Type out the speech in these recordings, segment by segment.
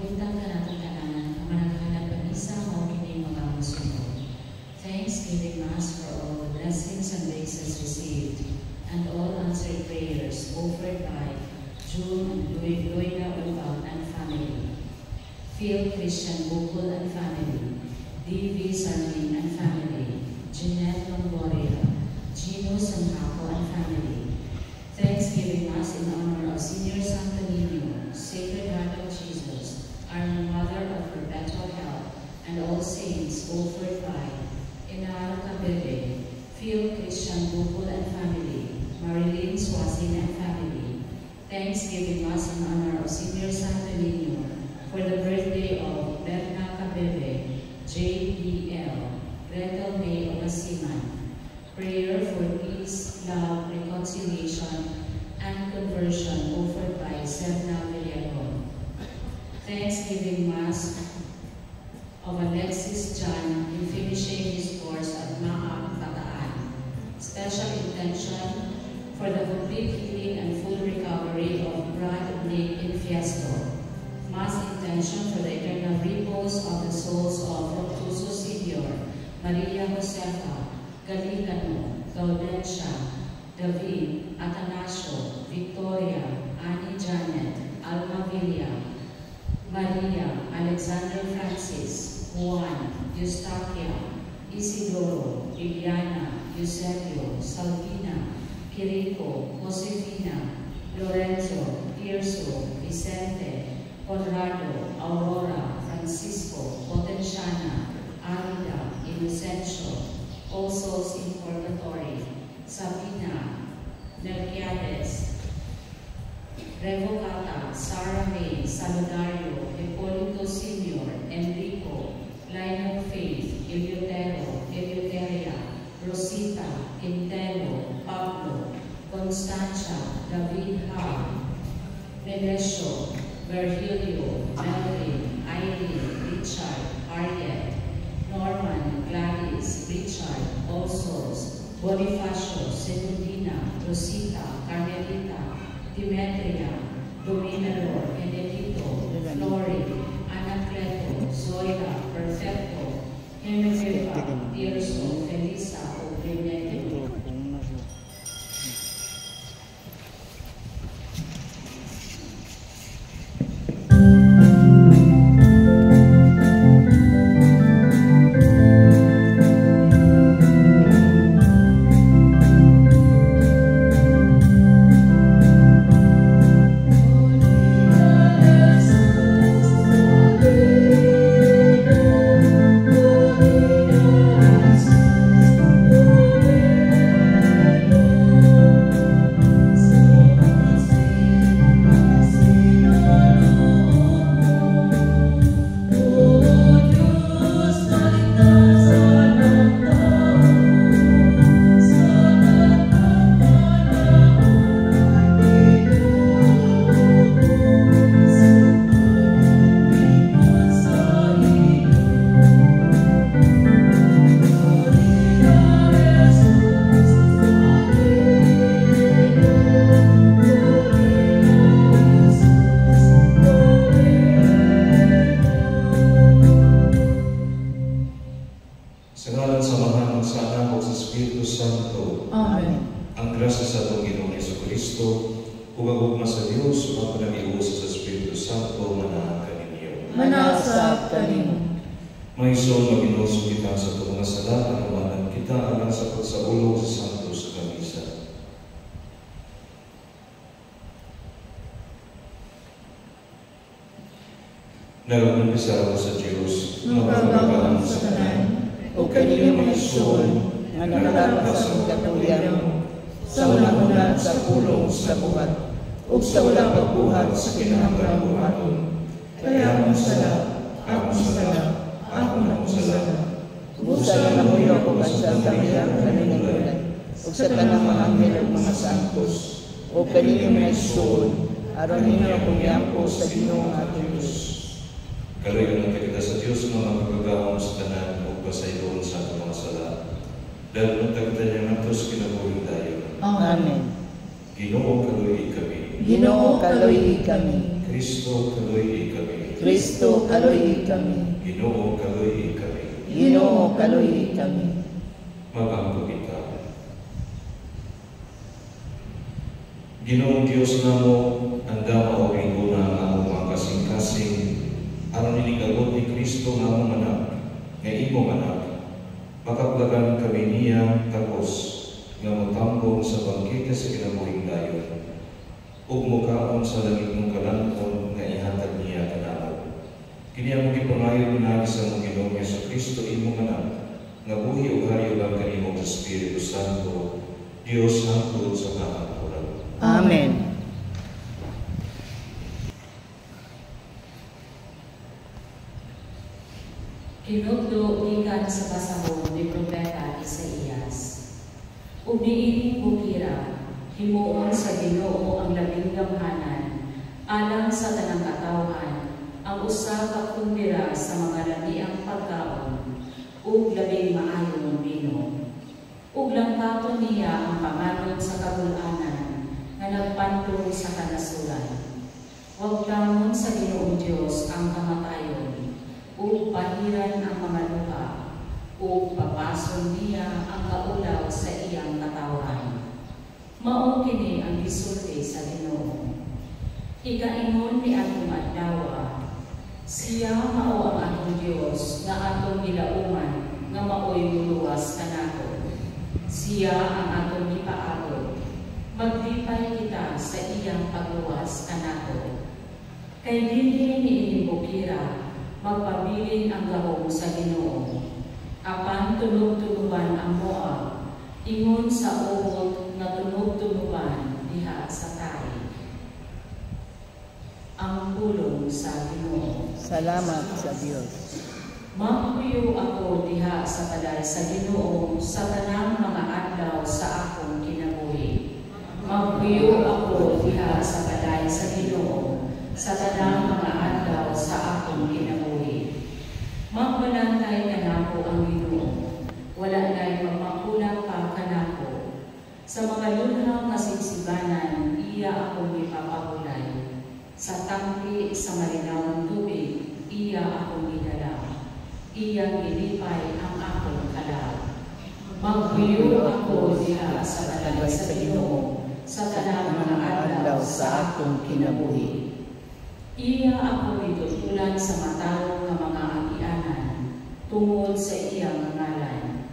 Ibutang ka natin tanan, ang managhanap ng isa mo kini mga musunod. Thanksgiving Mass for all the blessings and graces received, and all answered prayers offered by June and Loida Olbang and family, Phil Christian Bukul and family, D.V. Sarmin and family, Jeanette Longoria, Gino Sanhaco and family. Thanksgiving Mass in honor of Senior Santo Niño, Sacred Heart of Jesus, our Mother of Perpetual Health, and all saints offered by Inara Cabebe, Phil Christian Bukul and family, Marilyn Swasin and family. Thanksgiving Mass in honor of Senior Santo Niño for the birthday of Berna Cabebe, J.D.L., Gretel May Ogasiman. Prayer for peace, love, reconciliation, and conversion offered by Serna Villagon. Thanksgiving Mass of Alexis John in finishing his course at Maha Bataan. Special intention for the complete healing and full recovery of Brad Nick Infiesto. Mass intention for the eternal repose of the souls of Fructuoso Senior, Maria Josefa, Galicano, Gaudensia, David, Atanasio, Victoria, Annie Janet, Alma Villa, Maria, Alexander Francis, Juan, Eustaquia, Isidoro, Liliana, Eusebio, Salvina, Quirico, Josefina, Lorenzo, Tirso, Vicente, Conrado, Aurora, Francisco, Potenciana, Arida, Inocencio, All Souls in Purgatory, Sabina, Melquiades, Revocata, Sarah May, Saludario, Hipólito Senior, Enrico, Line of Faith, Eliotero, Eleuteria, Rosita, Quintelo, Pablo, Constancia, David Ha, Melesio, Virgilio, Melvin, Irene, Richard, Harriet, Norman, Gladys, Richard, All Souls, Bonifacio, Secundina, Rosita, Carmelita, Demetria, Dominador, Benedito, Flori, Anacleto, Zoila, Perfecto, Genevieva, Tirso, Felisa, Obrineto. Nag-umpisa ako sa Diyos, mapagpapaan sa kanan, o kaniyang mga soul, nga nakalapas ang katulyan, sa unang-una sa pulong sa buhat, o sa walang pagbuhat sa kinahanglang buhaton. Kaya akong sala, akong sala. Busa na namuyo ako sa kaniyang kaningulan, o sa tanang mga anghel at mga santos, o kaniyang mga soul, aron ninyo akong yampo sa Ginoong ating Diyos. Kaluyan natin kita sa Diyos na magagawang sa tanan o pasaydoon sa mga sala. Dahil nagtagta niya nga tos kinabuhin tayo. Amen. Ginoo kaluy kami. Ginoo kaluy kami. Kristo kaluy kami. Kristo, kaluoy kami. Ginoo, kaluoy kami. Ginoo, kaluoy kami. Magangko kita. Ginoong Diyos namo, anda maoring una ang among mga kasing-kasing aron inigagot ni Kristo nga among anak, nga imong anak. Makapulagan kami niya tapos nga matambong sa bangkita sa kinabuhing dayon. Ug mukaon sa langit mong kalanon nga ihatag niya kanamo. Kini among gipangayo na sa among Ginoong Hesus Kristo imong anak, nga buhi ug hari lang kanimo sa Espiritu Santo, Dios hangtod sa kahapon. Amen. Kinugdo gikan sa pasahon ni Propeta Isaías. Ug niining bukira, himuon sa Ginoo ang labing gamhanan, alang sa tanang katawhan, ang usa ka kundira sa mga lamiang pagkaon, ug labing maayong bino. Ug langkaton niya ang panganon sa kabul-anan, nga nagpantong sa kanasuran. Huwag damon sa Ginoong Diyos ang kamatayon, ug pahiran ang mga luha, ug papason niya ang kaulaw sa iyang katawan. Mao kini ang gisulti sa Ginoo. Ikaingon ni atong adlaw, siya mao ang atong Dios nga atong gilauman nga maoy muluwas kanako. Siya ang atong gipaabot. Maglipay kita sa iyang pagluwas kanako. Kay dinhi niining bukira, magpabilin ang gahom sa Ginoo. Apan tunog-tunugan ang Moab, ingon sa ugot na tunog-tunugan diha sa tayo. Ang pulong sa Ginoo. Salamat sa Diyos. Magpuyo ako diha sa balay sa Ginoo sa tanang mga adlaw sa akong kinabuhi. Magpuyo ako diha sa balay sa Ginoo sa tanang mga adlaw sa akong kinabuhi. Magbalantay kanako ang Ginoo, wala na'y magmakulang pa kanako. Sa mga lunang kasigsiganan, iya akong ipapahulay. Sa tangki sa malinawang tubig, iya akong idala. Iyang ilipay ang akong kalaw. Magpuyo ako diha sa balay sa Ginoo sa tanang mga adlaw sa akong kinabuhi. Iya ako itutulan sa matarong nga mga agianan, tungod sa iyang ngalan.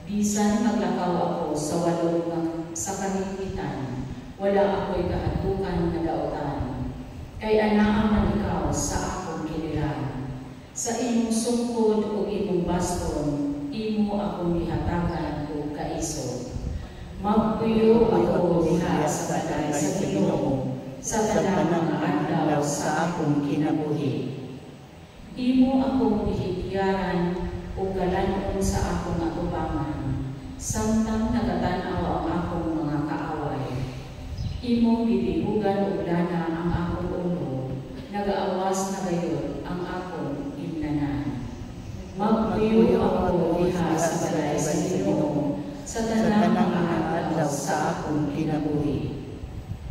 Bisan maglakaw ako sa walong sa kaningitan, wala ako'y kahatukan nga daotan. Kay anaa man ikaw sa akong kiliran. Sa imong sungkod o imong baston, imo akong gihatagan o kaiso. Magpuyo ako diha sa balay sa Ginoo sa tanang mga adlaw sa akong kinabuhi. Imo akong ihigyaran o galanon sa akong atubangan, samtang nagatanaw ang akong mga kaaway. Imo bibihugan og lana ang akong ulo, nagaawas na gayon ang akong imnanan. Magpuyo ako diha sa balay sa Ginoo sa tanang mga adlaw sa akong kinabuhi.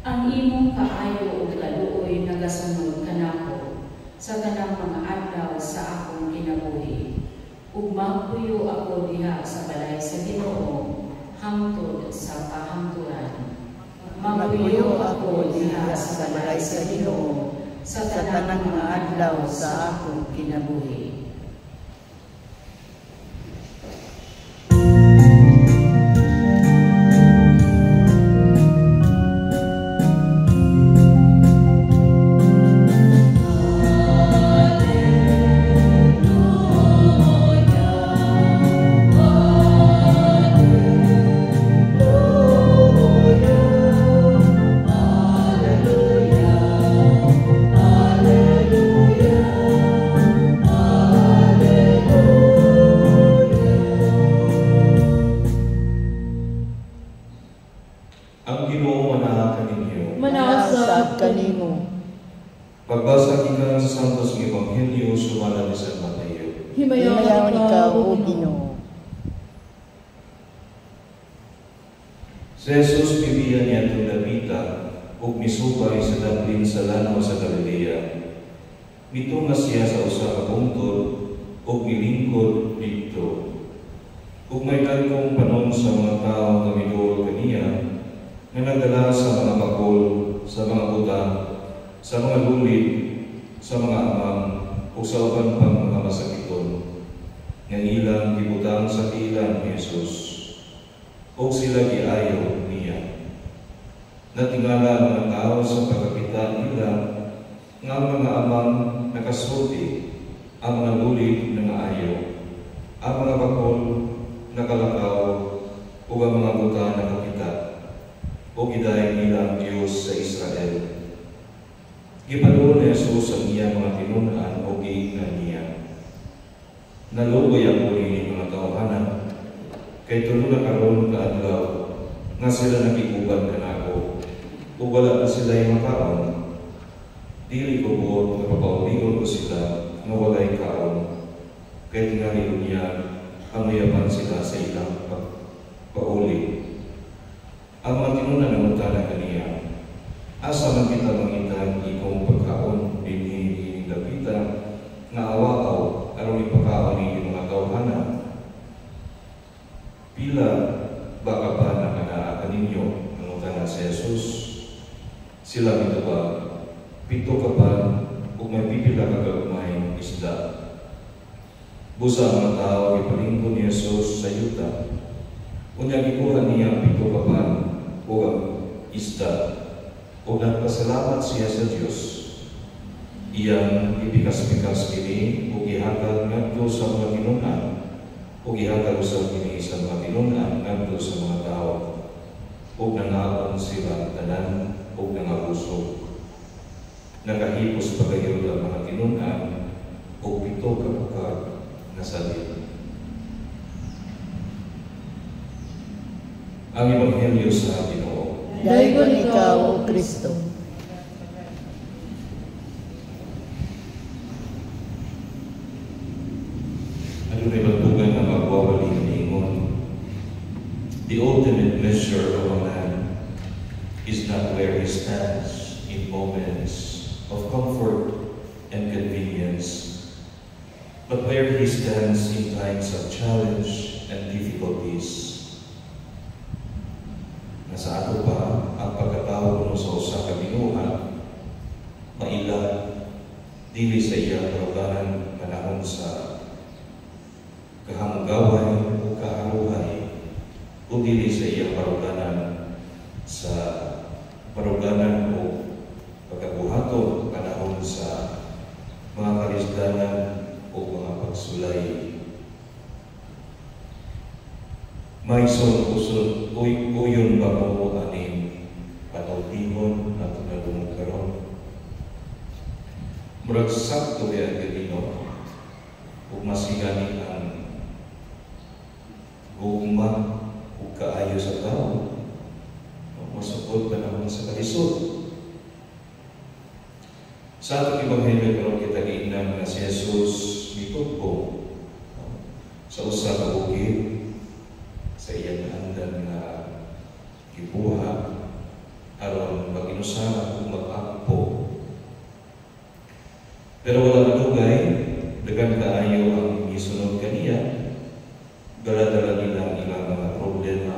Ang imong kaayo ug kaluoy nagasunod kanako sa tanang mga adlaw sa akong kinabuhi. Ug magpuyo ako diha sa balay sa Ginoo hangtod sa kahangturan. Magpuyo ako diha sa balay sa Ginoo sa tanang mga adlaw sa akong kinabuhi. Pagbasa gikan sa Santos ng Ebanghelyo sumala ni San Mateo. Himayawan ikaw, O Ginoo. Si Jesus pibiyan niya itong Davita ug misubay sa daplin sa lanwa sa Galilea. Mitunga siya sa usa ka bungtod ug milingkod didto. Ug may dagkong panon sa mga tawo nga miduol kaniya nga nagdala sa mga bakol, sa mga butang, sa mga lulit, sa mga amang ug sa uban pang mga masakiton nga ilang gibutang sa tilan ni Jesus. Ug sila giayo niya. Natingala ang mga tao sa pagkakita nila nga ang mga amang nakasulti, ang mga lulit na naayo, ang mga bakol nakalakaw, o ang mga buta nakakita, o gidahin nila ang Diyos sa Israel. Gipaduol ni Jesus ang iyang mga tinunan o giingnan niya. Naluoy ako ni mga tawhanan, kay tulo na karon kaadlaw nga sila nakikuban kanako, o wala na sila yung makaon. Dili ko buot nga papauligon ko sila nga walay kaon, kay tingali niya pamayapan sila sa ilang pauli. Ang mga tinunan ng utana kaniya, asa man kita mangitan ikong pagkaon dinhi dapita nga awaw aron ipakaon ni mga tawhanan. Pila baka pa nakanaa kaninyo ang utana sa Jesus? Sila mitubag, 7 kapan ug may pipila ka gagmayng isda. Busa ang mga tao ipalingkod ni Jesus sa yuta. Unya gikuha niya ang 7 kapan o ang isda. O nagpasalamat siya sa Diyos. Iyang ipikas-pikas kini o gihatag ngadto sa mga tinunan o gihatag usab kini sa mga tinunan ngadto sa mga tao. O nangaon sila tanan o nangabusog. Nakahipos pagayon ang mga tinunan o 7 kapukag nasalit. Ang Ebanghelyo sa Ginoo. Dayon ikaw, O Kristo. Ano na ibantugan na magwawaling ningon? The ultimate measure of a man is not where he stands in moments of comfort and convenience, but where he stands in times of challenge and difficulties. Nasa ato pa ang pagkatao mo sa usa ka binuhat, maila, dili sa iyang karuganan panahon sa kahamugaway o kaaruhay, o dili sa iyang karuganan sa paruganan o pagkabuhaton panahon sa mga karisdanan o mga pagsulay. May son-uson, uyon ba mo aning panawdihon at nalumog karon? Murag sakto kaya ang ganino, kung masigani ang gugma o kaayo sa tao, masukod panahon sa kalisod. Sa atong Ebanghelyo karon kita giingnan nga si Jesus mitugbo sa usa ka bukid sa iyang handan nga gibuha aron mag-inusara ug mag-ampo. Pero wala dugay, dagan kaayo ang gisunod kaniya, dala-dala nila ang ilang mga problema.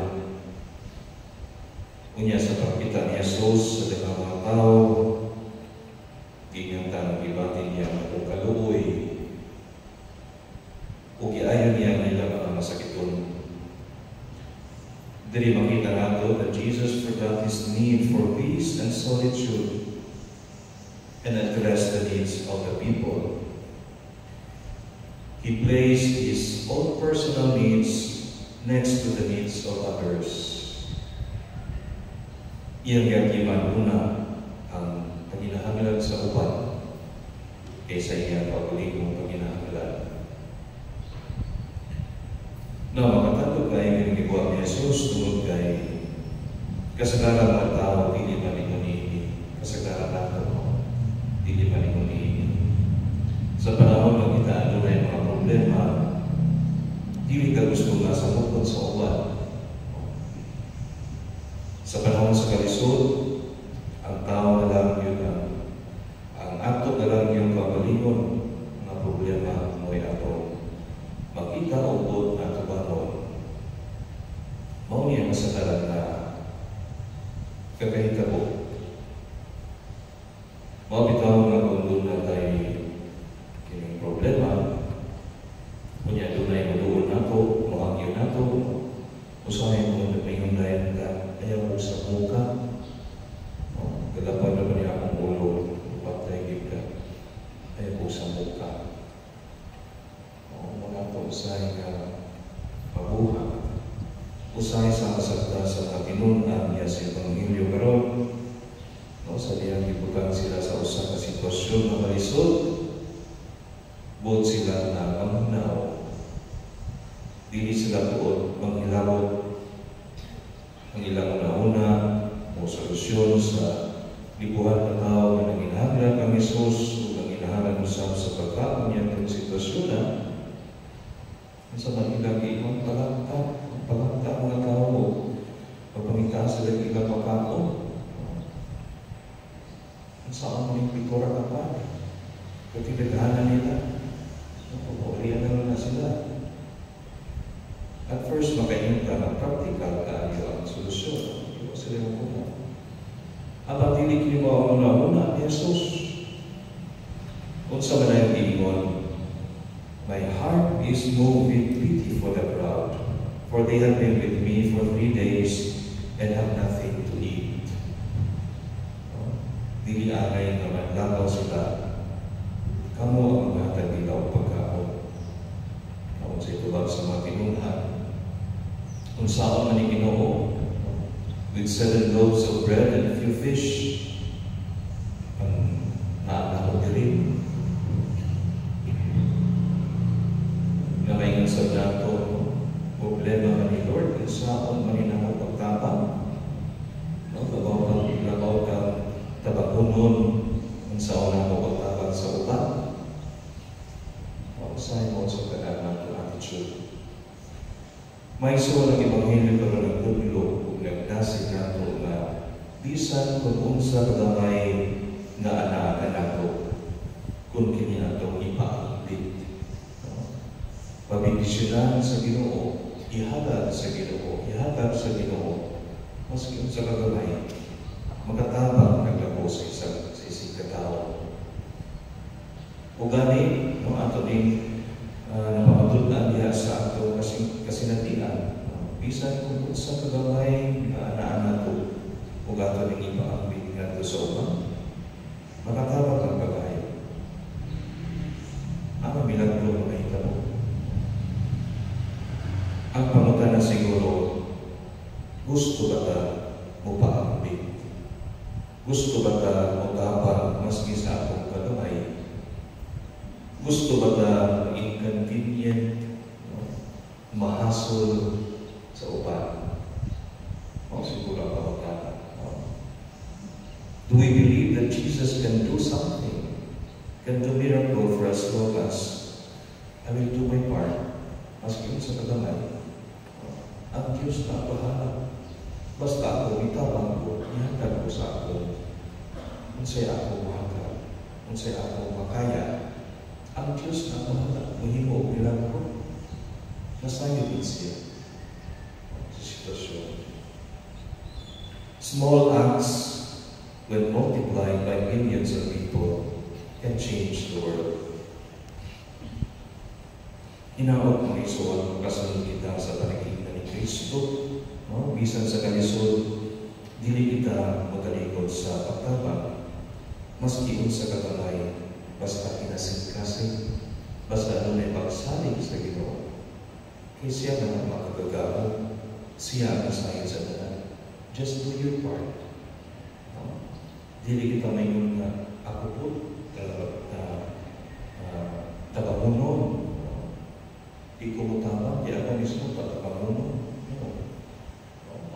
Unya sa pagkita ni Jesus sa daghang mga tao, ginyantang gibatin niya ang kaluoy, o giayon niya ang ilang mga masakiton. Diri makita nato that Jesus forgot his need for peace and solitude and addressed the needs of the people. He placed his own personal needs next to the needs of others. Iyang gagiman una ang paginahanglan sa uban kaysa iyang pagbuligong paginahanglan. Na makatagod kayo ng gibuhat ni Jesus tungod kay kasagaran mga tao dili maningunini, kasagaran nato dili maningunini. Sa panahon na kita adunay mga problema, dili ka gusto nga sa bukod sa uban. Sa panahon sa kalisod, ang tao na lang yun ang ato na lang yung pagbalingon ingon nga problema mo'y atong makita o na tubanon. Mao niya masadalan na kakahitabo. Mao bitaw nga kung doon na tayo kining problema, kunya doon na yung nato, mahangyo nato, usahay mo na may hundayan ka, ayaw mo sa muka, kagapad naman niya akong ulo, patay gib ka, ayaw mo sa muka. Mga to usahay nga mabuha, usahay sa kasagda sa katinunan niya sa Ebanghelyo karon. Sa diyang ibutan sila sa usa ka sitwasyon na malisod, buot sila na mangnaw. Dili sila buot manghilabot ang ilang una o solusyon sa libuhan na tao na nanginahanglan kang Jesus o nanginahanglan usap sa pagkaon niya ng sitwasyon na sa mga ilang pagkakta mga tao o pagpamitaan sa ilang pagkaon. Saan mo yung pikura ka pa? Katibagahanan nila. Pupurihan na sila. At first, makain ka na practical ka ang solusyon. Iwa sila yung muna. Abang dinig niyo mo una-una, Jesus. Unsa man ang giingon, my heart is moved with pity for the crowd, for they have been with me for 3 days and have nothing to eat. Dili anay nga manlakaw sila, kamo ang maghatag nila o pagkaon. Kaon sa itubag sa mga tinunan. Kung saan man Ginoo, with 7 loaves of bread and a few fish, ang naanako diri. Na may sa dato, problema man ni Lord, kung saan man inang pagtabang, labaw ka tabakunon ang sa unang pagtabang sa uban. Usahay mo sa kailangan ng attitude. May so ng Ebanghelyo pero nagpudlo kung nagdasig nato na bisan kung unsa gamay nga anaakan nato kung kini atong ipaambit. Pabindisyonan sa Ginoo, ihatag sa Ginoo, maski unsa ka gamay, makatabang naglabo sa isang katao. O gani, ato din napamatulan diha sa ato kasinatian. Bisan kung sa kagamay na anaan nato, o ato din ipaambit nato sa uban, makatabang ang kagayo. Ang milagro na mahitabo. Ang pangutana siguro, gusto ba ka mo paambit? Gusto ba ka magkapang maski sa akong kagamay? Gusto ba ka inconvenient, mahasol sa uban? O siguro ako ka. Do we believe that Jesus can do something? Can do miracle for as long as I will do my part, maski sa kagamay? Ang Diyos na bahala. Basta ako itabang ko, ihatag ko sa ako. Unsay ako mahagad, unsay ako makaya. Ang Diyos na bahala, mahimo bilang ko. Nasayo din siya sa sitwasyon. Small acts, when multiplied by millions of people, can change the world. Hinaot mo isuon kasunod kita sa panagiging ni Kristo. Bisan sa kalisod, dili kita magalikod sa pagtabang, maski unsa kagamay, basta kinasing-kasing, basta may pagsalig sa Ginoo. Kaya siya na makagagao, siya ang masahin sa tanan. Just do your part. Dili kita mayon nga ako po, tabangunon. Di ko mutabang, di ako mismo tabangunon.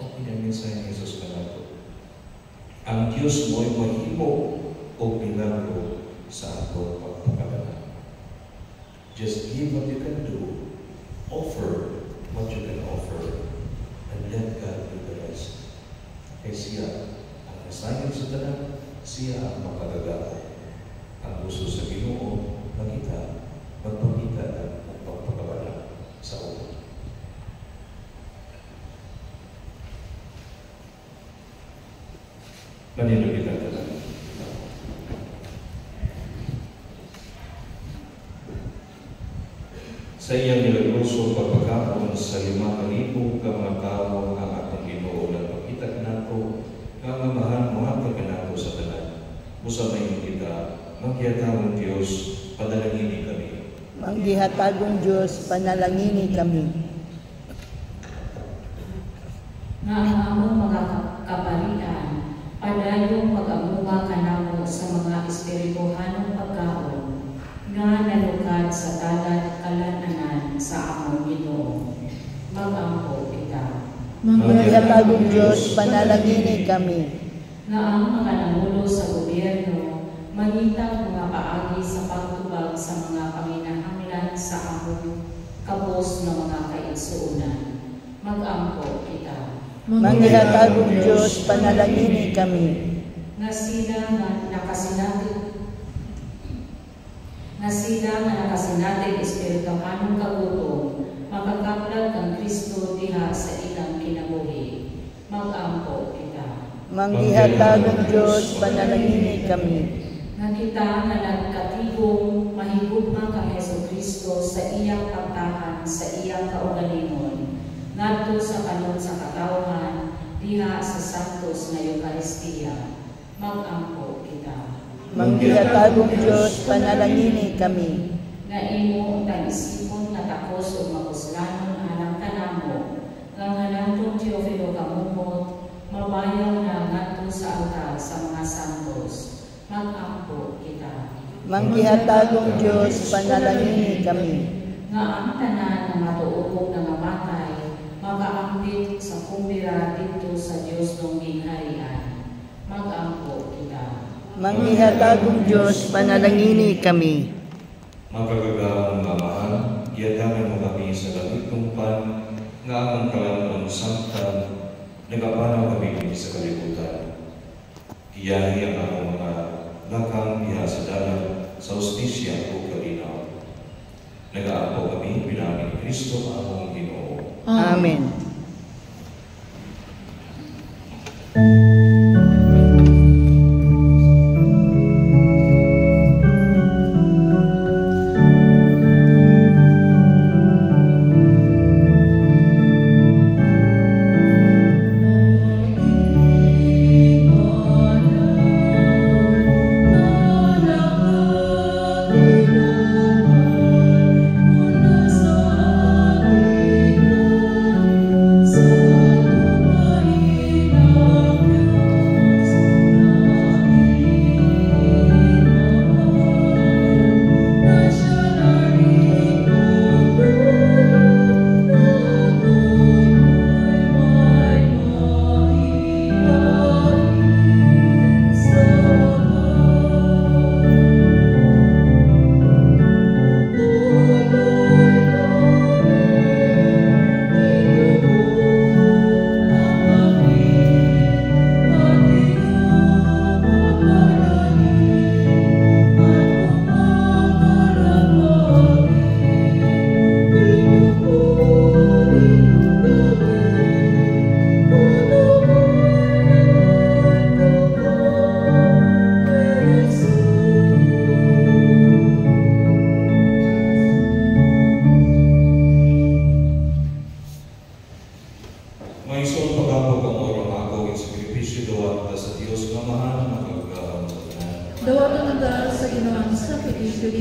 Okay na minsan ni Jesus na nato. Ang Diyos mo'y mahimo o milagro sa ato pagpapagana. Just give what you can do, offer what you can offer, and let God do the rest. Kaya siya ang nasayin sa tanan, siya ang makagagao. Ang gusto sa Ginoo, Kanino kita tanan? Sa iyang nilagluso pagpagkakon sa 5,000 ka mga tao ang atong Ginoo nagpakita nato nga mamahan mo hatag nato sa tanan. Busa mayon kita maghihatagong Dios padalangini kami. Manggihatagong Diyos panalangini kami. Nga ang among mga kabalian, padayong pag-amuha kanamo sa mga espirituhanong pagkaon nga nalukad sa dagat kalananan sa among Ginoo. Mag-ampo kita. Manggihatagong Diyos panalangini kami. Nga ang mga nangulo sa gobyerno mangitag mga paagi sa pagtubag sa mga panginahanglan sa among kabos ng mga kaigsuonan. Mag-ampo kita. Manggihatagong Diyos panalangini kami. Nga sila nga nakasinatid espirituhanong kagutom, makakaplag ang Kristo diha sa ilang kinabuhi. Mag-ampo kita. Manggihatagong Diyos panalangini kami. Nga kita nga nagkatigong mahigugma kang Jesucristo sa iyang pagtahan sa iyang kaugalingon, ngadto sa kanon sa katawhan diha sa santos nga Eucharistia. Mag-ampo kita. Manggihatagong Diyos panalangini kami. Nga imo ang isipon nga takos o mapuslanon alang kanamo, nga hanantong Teofilo kamumot, mabayaw na ngadto sa altar sa mga santos. Mag-ampo kita. Manggihatagong Diyos panalangini kami. Nga ang tanan nga matuubog nga mamatay, makaambit sa kumbira dito sa Diyos ng gingharian. Mag-ampo kita. Manggihatagong Diyos panalangini kami. Magagagawang mamahan, iyadangan mo kami sa langit tungpan, nga ang kalamang samtan, nagapanaw kami sa kalibutan. Iyahi ang among mga lakang diha sa dalan sa hustisya o kalinaw. Nag-aapo kami pinaming Kristo among Ginoo. Amen.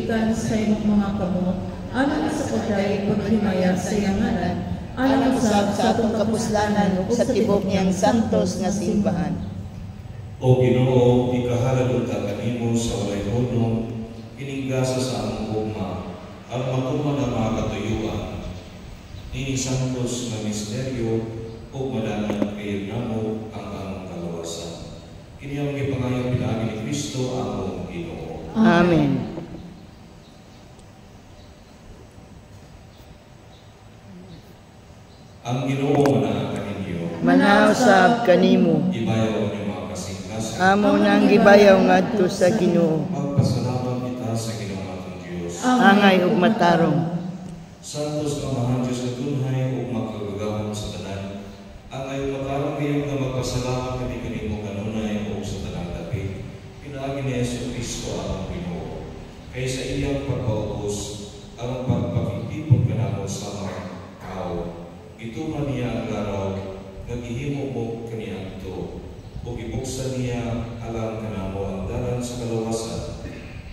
gikan sa imong mga kamot, alang sa pagdayeg paghimaya sa iyang ngalan, alang usab sa atong kapuslanan ug sa tibok niyang santos nga simbahan. O Ginoo, ikahalad ta kanimo sa walay hunong, kinigasa sa among ugma, at matuman ang mga katuyuan. Nini santos nga misteryo, o madanan kayo namo ang among kalawasan. Kini ang ipangayo pinagi ni Kristo among Ginoo. Amen. Ang Ginoo manaa kaninyo, Manausab kanimo, ibayaw ang mga kasingkas. amo nang gibayaw ngadto sa Ginoo. Magpasalamat kita sa Ginoo atong Dios. Angay ug matarong. Santos nga mahal Diyos na tunhay ug magkagagawon sa tanan. Ang ayo matarong ngayon nga magpasalamat kami kanimo kanunay ug sa tanan. kay sa iyang pagpaubos ang pagpakitipon kanamo sa mga tao. Ito man niya ang laraw, naghihimo mo kaniyang ito, o ibuksan niya alam kanamo ang dalan sa kalawasan,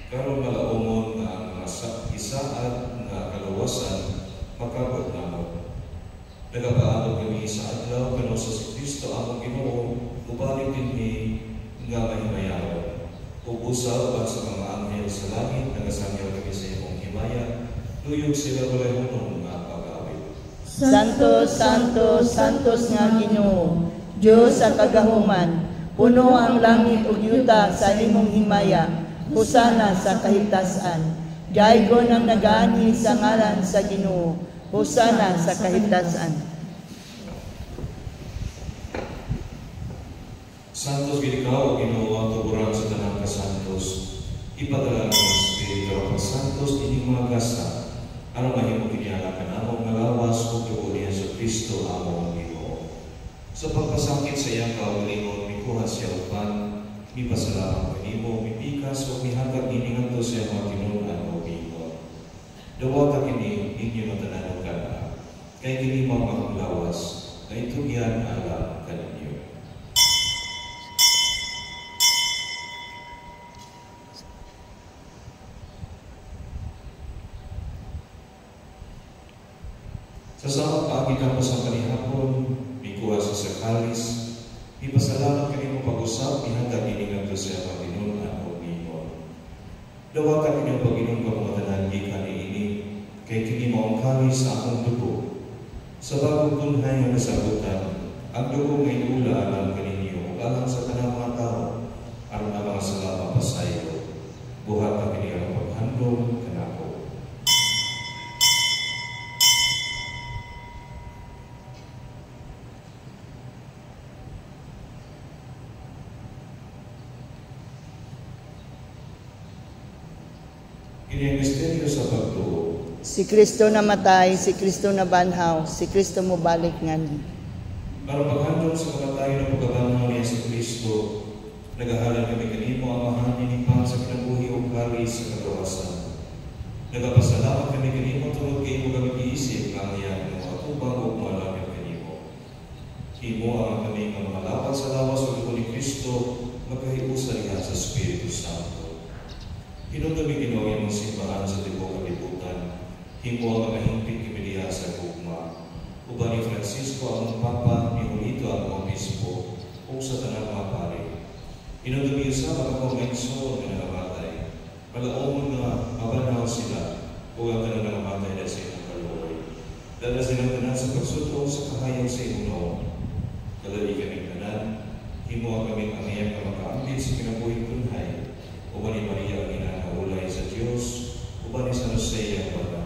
karon malaumon nga ang mga isaad nga kalawasan makabot namo. Nagapaabot kami sa adlaw kano sa Kristo among Ginoo, ubalik dinhi nga mahimayaw. Ubusa uban sa mga anghel sa langit, nagasangyaw kami sa imong himaya, tuyog sila walay hunong nga pag-awit. Santos, Santos, Santos nga Ginoo, Diyos sa kagahuman, puno ang langit ug yuta sa imong himaya, husana sa kahitasan. Daygon ang nagaani sa ngalan sa Ginoo, husana sa kahitasan. Santos gid ikaw, O Ginoo, ang tuburan sa tanang kasantos. Ipadala ng Espiritu ang Santos ining mga gasa, aron mahimo kiniala kanamo nga lawas ug dugo ni Jesu-Kristo among Ginoo. Sa pagpasakit sa iyang kaugalingon, mikuha siya upan, mipasalamat kanimo, mipikas ug mihangad ini ngadto sa iyang mga tinunan o Ginoo. Dawata kini inyo matananon kana, kay kini mao ang lawas, na itugyan ala kaninyo. Sa samang pagi ka sa panihapon, mikuha sa sakalis, ipasalamat kanimo pag-usap, ihangad iningan to sa mga tinunan o Ginoo. Dawa ka kinyong Panginoon ka mga tanan gikan ini, kay kini mao ang kalis sa akong dugo. Sa bagong tunhay nga nasagutan, ang dugo nga inula alam kaninyo, ug alang sa tanang mga tao, aron ang mga sala mapasayo. Buhat ka kini ang paghandom kanako. Kini ang misteryo sa pagtuo. Si Kristo namatay, si Kristo nabanhaw, si Kristo mo balik ngani. Para paghandom sa kamatayon ng pagkabanhaw niya si Kristo, nagahalan kami kanimo ang mahanin ni Pang sa kinabuhi o kalis sa kagawasan. Nagapasalamat kami kanimo tungod kay mo kami giisip ang iyan ng mga tubang o malapit kanimo. Himo ang kami ng mga lapat sa lawas o dugo ni Kristo, magkahiusa niya sa Espiritu Santo. Hinunod Ginoo ang simbahan sa tibok kalibutan. Himo ang mahimpit kimiliya sa gugma. Uban ni Francisco ang Papa, ni Julito ang Obispo, ug sa tanang mga pari. Hinunod sa mga konvensyon nga nangamatay. Malaumon nga mabanaw sila, ug ang tanang nangamatay na sa imong kaluoy. Dala silang tanan sa pagsutong sa kahayaw sa imong noon. Kalali kaming tanan, himo ang kaming anghel nga makaambit sa kinabuhing tunhay. Uban ni Maria ang inanaulay sa Diyos, uban ni San Jose ang bata,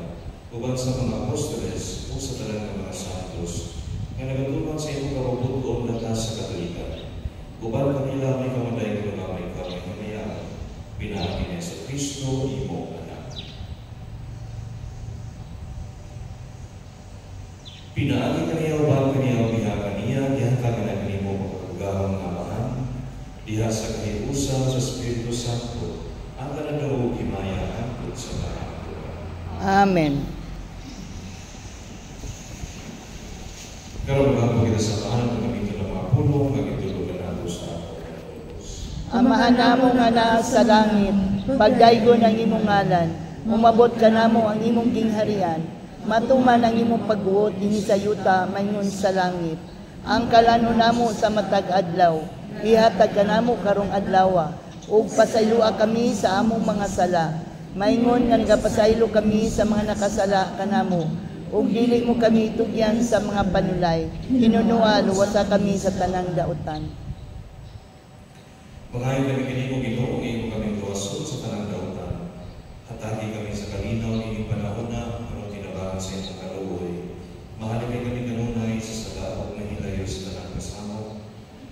uban sa mga apostoles o sa talang ng mga santos, nga nagatulong sa imong kapabuton na sa Katolikan. Uban kanila may kamanday ko na may kamay kamayaan, pinahagi niya sa Kristo, imo anak. Pinaagi kaniya uban kaniya o biha kaniya, dihatag na kanimo pagkagahang amahan, diha sa kahiusa sa Espiritu Santo, ang kanadaw himaya hangtod sa kahapon. Amen. Karon magpo kita sa tanan ng gamito ng mga pulong, magitulog na nato sa Amahan namo nga naa sa langit, pagdaygon ang imong ngalan, umabot ka namo ang imong gingharian, matuman ang imong pagbuot dinhi sa yuta mayingon sa langit. Ang kalano namo sa matag adlaw, ihatag ka namo karong adlaw, ug pasayloa kami sa among mga sala. Maingon nga nagapasaylo kami sa mga nakasala kanamo, ug dili mo kami tugyan sa mga panulay. Hinunua luwasa kami sa tanang dautan. Magayon kami kanimo Ginoo, imo kaming luwasod sa tanang dautan. Hatagi kami sa kalinaw nining panahon na aron tinabangan sa imong kaluoy. Mahalin kami kanunay sa sadaog na hilayo sa tanang kasama.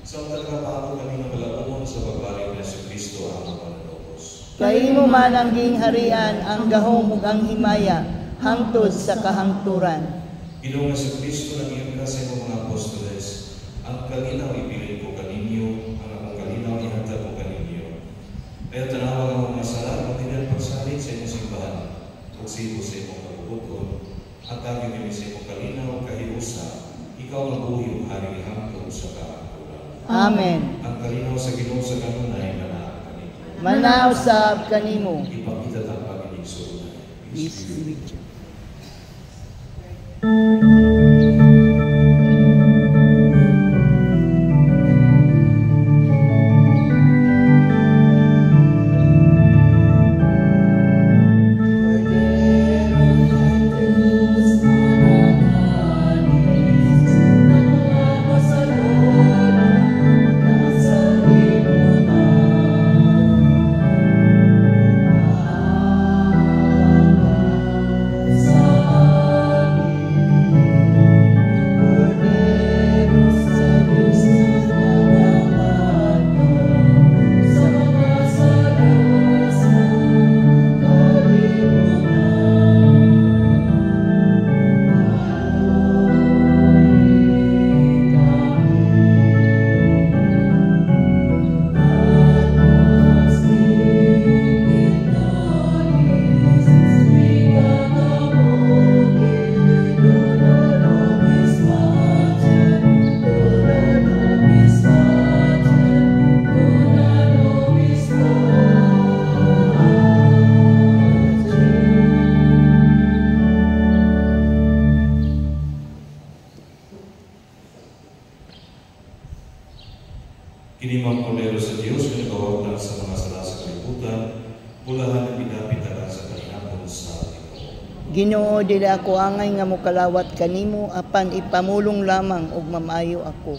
Sa pagkapaabot kami ng malaumon sa pagbalik na si Kristo ang panalobos. Kay mo man ang gingharian, ang gahom ug ang himaya, hangtod sa kahangturan. Ginoo nga si Kristo nag-iyon ka sa imong mga apostoles, ang kalinaw ipilit ko kaninyo, ang akong kalinaw ihatag ko kaninyo. Kaya tanawa ang mga sala, at hindi pagsalit sa pagsibo sa imong kabubuton, at agin kami sa imong kalinaw kahiusa, ikaw ang buhi o hari hangtod sa kaangkulan. Amen. Ang kalinaw sa Ginoo sa kanunay manaag kanimo. Manaw sab kanimo. Ipakita ang pag-inig. Peace be with you. Kinimang kolero sa Diyos na nagawagdan sa mga sala sa kalibutan, bulahan ang pinapitaran sa kanihapon sa Ginoo. Ginoo, dili ako angay nga mokalawat kanimo apan ipamulong lamang og mamayo ako.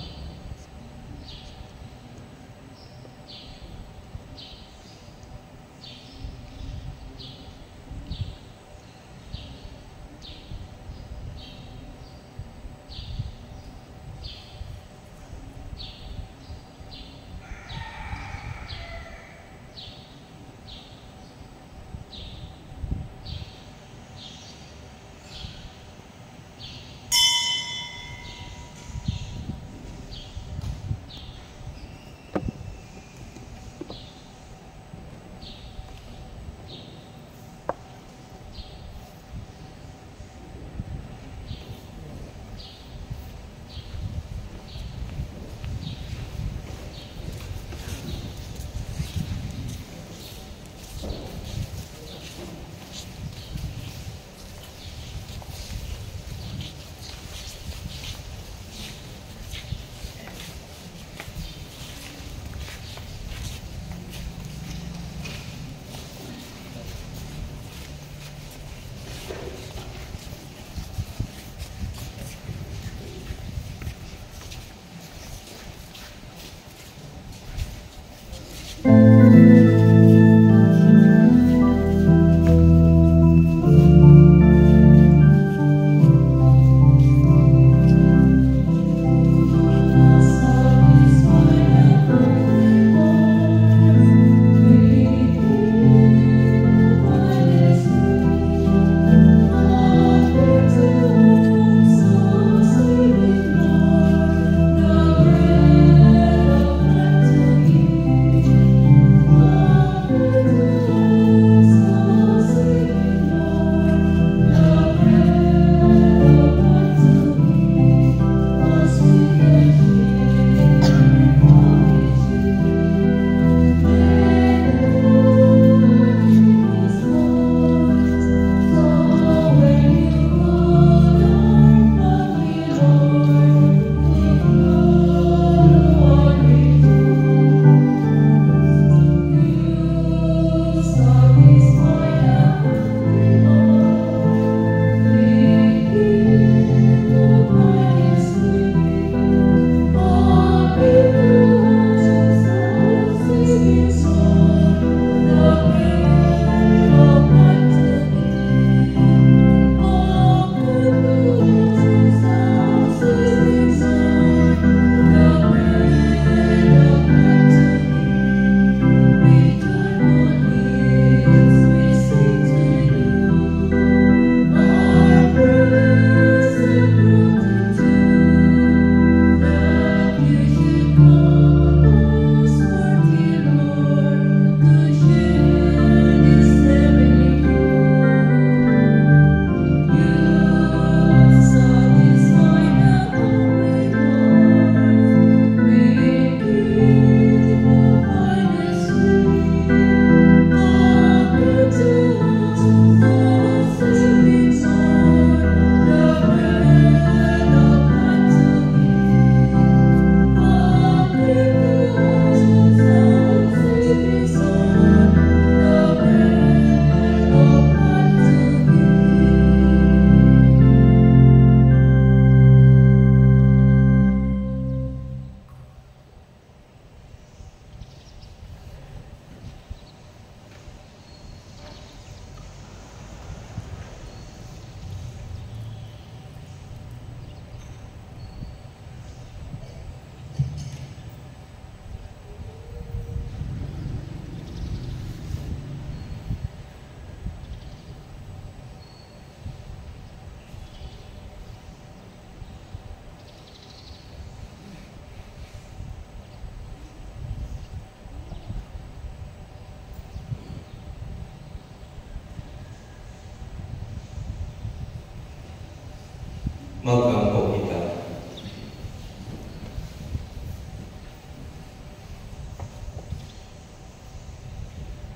Mag-angkop kita.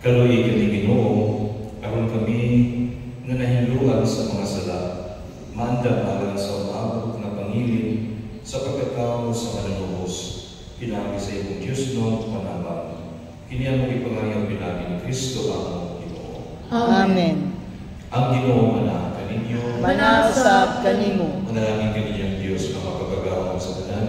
Kaluoy kami Ginoo, aron kami nga nahinluan sa mga sala, maandam alang sa umabot na pangilin sa pagkatao sa mananubos. Pinagi sa iyong Diyos noon panabang. Kiniya mo ipangayaw pinagi ni Kristo ang Ginoo. Amen. Ang Ginoo mana kaninyo, Manausap kanimo. manalangin kaninyang Diyos na mapagagawang sa tanan,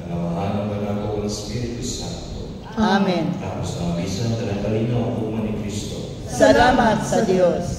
ang amahan ng banako ng Espiritu Santo. Amen. Tapos ang bisan talang kalinaw ang ni Kristo. Salamat sa Diyos.